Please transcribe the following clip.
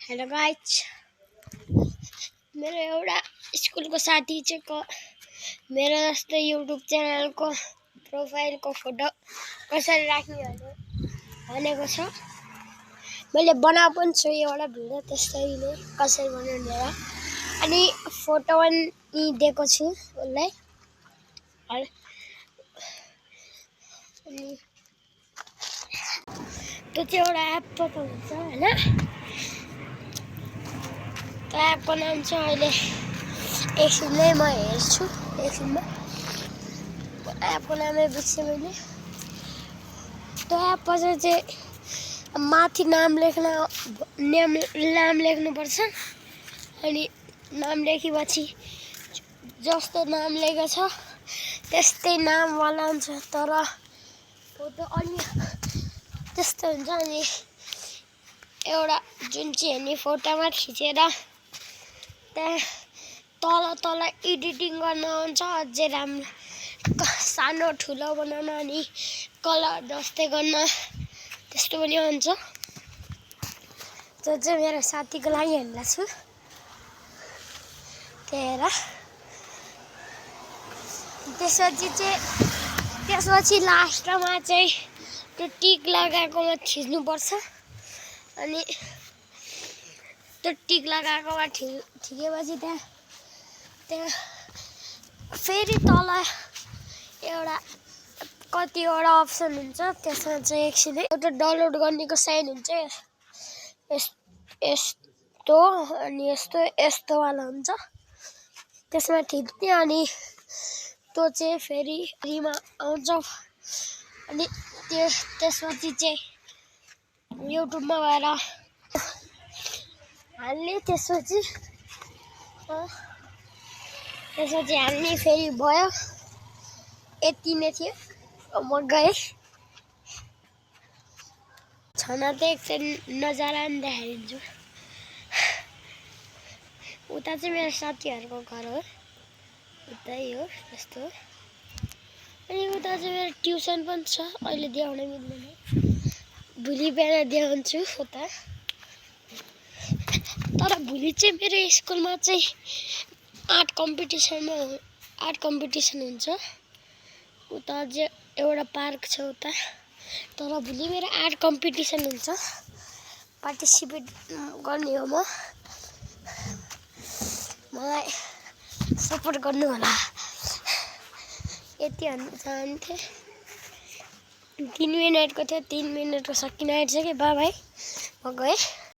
Hello guys, मेरो एउटा स्कुलको साथी चाहिँ मेरो जस्तै युट्युब च्यानलको प्रोफाइलको फोटो कसरी राख्ने भनेको छ। मैले बनाएको पनि छु एउटा भिडियो त्यस्तै नै कसरी बनाउने र अनि फोटो पनि दिएको छु उसलाई। अनि त्यो चाहिँ एउटा एप पो हुन्छ हैन। त्यो एपको नाम चाहिँ अहिले एकछिनमै म हेर्छु। एकछिनमा एपको नामै बिर्सेँ मैले। त्यो एपमा चाहिँ माथि नाम लेख्नुपर्छ। अनि नाम लेखेपछि जस्तो नाम लेखेको छ त्यस्तै नामवाला हुन्छ, तर फोटो अन्य त्यस्तो हुन्छ। अनि एउटा जुन चाहिँ हेर्ने फोटोमा खिचेर त्यहाँ तल एडिटिङ गर्न हुन्छ, अझै राम्रो सानो ठुलो बनाउन अनि कलर जस्तै गर्न त्यस्तो पनि हुन्छ। त्यो चाहिँ मेरो साथीको लागि हेर्दा छु। त्यही हेर त्यसपछि लास्टमा चाहिँ त्यो टिक लगाएकोमा थिच्नुपर्छ। अनि त्यो टिक लगाएकोमा थिचेपछि त्यहाँ फेरि तल एउटा कतिवटा अप्सन हुन्छ, त्यसमा चाहिँ एकछिन एउटा डाउनलोड गर्नेको साइन हुन्छ यस्तो अनि यस्तोवाला हुन्छ। त्यसमा थिच्ने अनि त्यो चाहिँ फेरि फ्रीमा आउँछ। अनि त्यसपछि चाहिँ युट्युबमा गएर हाल्ने। त्यसपछि हाल्ने फेरि भयो। यति नै थियो। म गएँ। छन त एकछिन नजारा पनि देखाइदिन्छु। उता चाहिँ मेरो साथीहरूको घर हो, उतै हो यस्तो। अनि उता चाहिँ मेरो ट्युसन पनि छ, अहिले देखाउन मिल्दैन, भोलि बिहान देखाउँछु उता। तर भोलि चाहिँ मेरो स्कुलमा चाहिँ आर्ट कम्पिटिसन हुन्छ। उता अझै एउटा पार्क छ उता। तर भोलि मेरो आर्ट कम्पिटिसन हुन्छ, पार्टिसिपेट गर्ने हो। मलाई सपोर्ट गर्नु होला। यति भन्न चाहन्थेँ। 3 मिनेटको थियो, 3 मिनेटको सकिन आँटिसक्यो। बाई बाई, म गएँ।